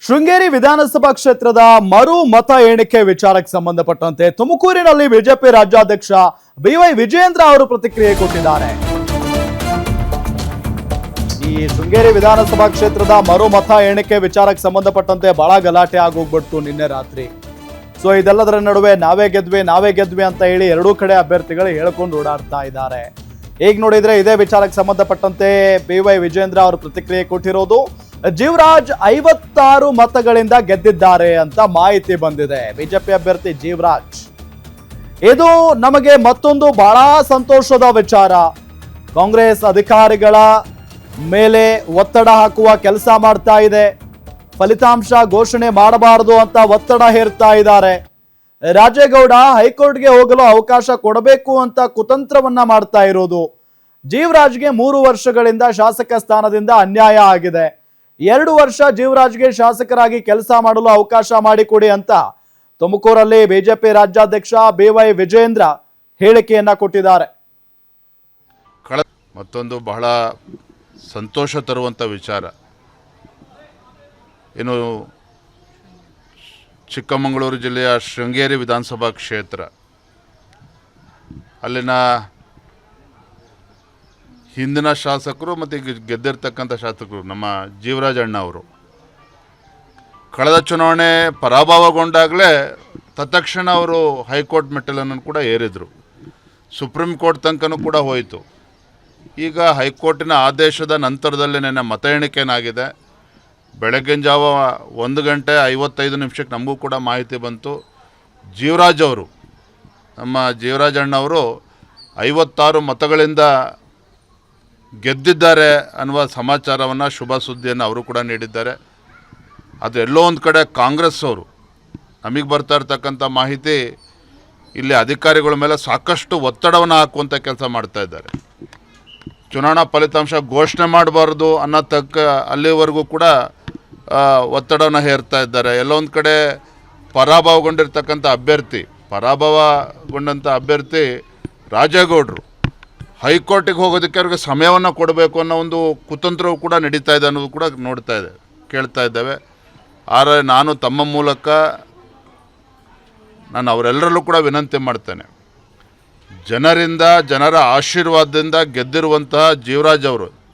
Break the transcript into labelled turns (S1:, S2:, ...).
S1: ಶೃಂಗೇರಿ ವಿಧಾನಸಭಾ ಕ್ಷೇತ್ರದ ಮರು ಮತ ಎಣಿಕೆ ವಿಚಾರಕ್ಕೆ ಸಂಬಂಧಪಟ್ಟಂತೆ ತುಮಕೂರಿನಲ್ಲಿ ಬಿಜೆಪಿ ರಾಜ್ಯಾಧ್ಯಕ್ಷ ಬಿವೈ ವಿಜಯೇಂದ್ರ ಅವರು ಪ್ರತಿಕ್ರಿಯೆ ಕೊಟ್ಟಿದ್ದಾರೆ. ಈ ಶೃಂಗೇರಿ ವಿಧಾನಸಭಾ ಕ್ಷೇತ್ರದ ಮರು ಮತ ಎಣಿಕೆ ವಿಚಾರಕ್ಕೆ ಸಂಬಂಧಪಟ್ಟಂತೆ ಬಹಳ ಗಲಾಟೆ ಆಗೋಗ್ಬಿಡ್ತು ನಿನ್ನೆ ರಾತ್ರಿ. ಸೊ ಇದೆಲ್ಲದರ ನಡುವೆ ನಾವೇ ಗೆದ್ವಿ ಅಂತ ಹೇಳಿ ಎರಡೂ ಕಡೆ ಅಭ್ಯರ್ಥಿಗಳು ಹೇಳ್ಕೊಂಡು ಓಡಾಡ್ತಾ ಇದ್ದಾರೆ. ಈಗ ನೋಡಿದ್ರೆ ಇದೇ ವಿಚಾರಕ್ಕೆ ಸಂಬಂಧಪಟ್ಟಂತೆ ಬಿವೈ ವಿಜಯೇಂದ್ರ ಅವರು ಪ್ರತಿಕ್ರಿಯೆ ಕೊಟ್ಟಿರೋದು. ಜೀವರಾಜ್ 56 ಮತಗಳಿಂದ ಗೆದ್ದಿದ್ದಾರೆ ಅಂತ ಮಾಹಿತಿ ಬಂದಿದೆ. ಬಿಜೆಪಿ ಅಭ್ಯರ್ಥಿ ಜೀವರಾಜ್, ಇದು ನಮಗೆ ಮತ್ತೊಂದು ಬಹಳ ಸಂತೋಷದ ವಿಚಾರ. ಕಾಂಗ್ರೆಸ್ ಅಧಿಕಾರಿಗಳ ಮೇಲೆ ಒತ್ತಡ ಹಾಕುವ ಕೆಲಸ ಮಾಡ್ತಾ ಇದೆ. ಫಲಿತಾಂಶ ಘೋಷಣೆ ಮಾಡಬಾರದು ಅಂತ ಒತ್ತಡ ಹೇರ್ತಾ ಇದ್ದಾರೆ. ರಾಜೇಗೌಡ ಹೈಕೋರ್ಟ್ಗೆ ಹೋಗಲು ಅವಕಾಶ ಕೊಡಬೇಕು ಅಂತ ಕುತಂತ್ರವನ್ನ ಮಾಡ್ತಾ ಇರೋದು. ಜೀವರಾಜ್ಗೆ 3 ವರ್ಷಗಳಿಂದ ಶಾಸಕ ಸ್ಥಾನದಿಂದ ಅನ್ಯಾಯ ಆಗಿದೆ. 2 ವರ್ಷ ಜೀವರಾಜ್ಗೆ ಶಾಸಕರಾಗಿ ಕೆಲಸ ಮಾಡಲು ಅವಕಾಶ ಮಾಡಿಕೊಡಿ ಅಂತ ತುಮಕೂರಲ್ಲಿ ಬಿಜೆಪಿ ರಾಜ್ಯಾಧ್ಯಕ್ಷ ಬಿವೈ ವಿಜಯೇಂದ್ರ ಹೇಳಿಕೆಯನ್ನ ಕೊಟ್ಟಿದ್ದಾರೆ.
S2: ಮತ್ತೊಂದು ಬಹಳ ಸಂತೋಷ ತರುವಂಥ ವಿಚಾರ. ಏನು ಚಿಕ್ಕಮಗಳೂರು ಜಿಲ್ಲೆಯ ಶೃಂಗೇರಿ ವಿಧಾನಸಭಾ ಕ್ಷೇತ್ರ, ಅಲ್ಲಿನ ಹಿಂದಿನ ಶಾಸಕರು ಮತ್ತು ಈಗ ಗೆದ್ದಿರ್ತಕ್ಕಂಥ ಶಾಸಕರು ನಮ್ಮ ಜೀವರಾಜ್ ಅಣ್ಣ ಅವರು ಕಳೆದ ಚುನಾವಣೆ ಪರಾಭವಗೊಂಡಾಗಲೇ ತತ್ಕ್ಷಣ ಅವರು ಹೈಕೋರ್ಟ್ ಮೆಟ್ಟಲನ್ನು ಕೂಡ ಏರಿದರು. ಸುಪ್ರೀಂ ಕೋರ್ಟ್ ತನಕನೂ ಕೂಡ ಹೋಯಿತು. ಈಗ ಹೈಕೋರ್ಟಿನ ಆದೇಶದ ನಂತರದಲ್ಲೇ ನನ್ನ ಮತ ಎಣಿಕೆನಾಗಿದೆ. ಬೆಳಗ್ಗಿನ ಜಾವ 1:55 ನಮಗೂ ಕೂಡ ಮಾಹಿತಿ ಬಂತು. ಜೀವರಾಜ್ ಅವರು, ನಮ್ಮ ಜೀವರಾಜ್ ಅಣ್ಣವರು 56 ಮತಗಳಿಂದ ಗೆದ್ದಿದ್ದಾರೆ ಅನ್ನುವ ಸಮಾಚಾರವನ್ನು, ಶುಭ ಸುದ್ದಿಯನ್ನು ಅವರು ಕೂಡ ನೀಡಿದ್ದಾರೆ. ಅದು ಎಲ್ಲೋ ಒಂದು ಕಡೆ ಕಾಂಗ್ರೆಸ್ ಅವರು, ನಮಗೆ ಬರ್ತಾ ಇರ್ತಕ್ಕಂಥ ಮಾಹಿತಿ, ಇಲ್ಲಿ ಅಧಿಕಾರಿಗಳ ಮೇಲೆ ಸಾಕಷ್ಟು ಒತ್ತಡವನ್ನು ಹಾಕುವಂಥ ಕೆಲಸ ಮಾಡ್ತಾ ಇದ್ದಾರೆ. ಚುನಾವಣಾ ಫಲಿತಾಂಶ ಘೋಷಣೆ ಮಾಡಬಾರ್ದು ಅನ್ನೋ ಅಲ್ಲಿವರೆಗೂ ಕೂಡ ಒತ್ತಡವನ್ನು ಹೇರ್ತಾ ಇದ್ದಾರೆ. ಎಲ್ಲೊಂದು ಕಡೆ ಪರಾಭವಗೊಂಡಂಥ ಅಭ್ಯರ್ಥಿ ರಾಜೇಗೌಡರು ಹೈಕೋರ್ಟಿಗೆ ಹೋಗೋದಕ್ಕೆ ಅವ್ರಿಗೆ ಸಮಯವನ್ನು ಕೊಡಬೇಕು ಅನ್ನೋ ಒಂದು ಕುತಂತ್ರವು ಕೂಡ ನಡೀತಾ ಇದೆ ಅನ್ನೋದು ಕೂಡ ಕೇಳ್ತಾ ಇದ್ದೇವೆ. ಆದರೆ ನಾನು ತಮ್ಮ ಮೂಲಕ ಅವರೆಲ್ಲರಲ್ಲೂ ಕೂಡ ವಿನಂತಿ ಮಾಡ್ತೇನೆ. ಜನರ ಆಶೀರ್ವಾದದಿಂದ ಗೆದ್ದಿರುವಂತಹ ಜೀವರಾಜ್ ಅವರು,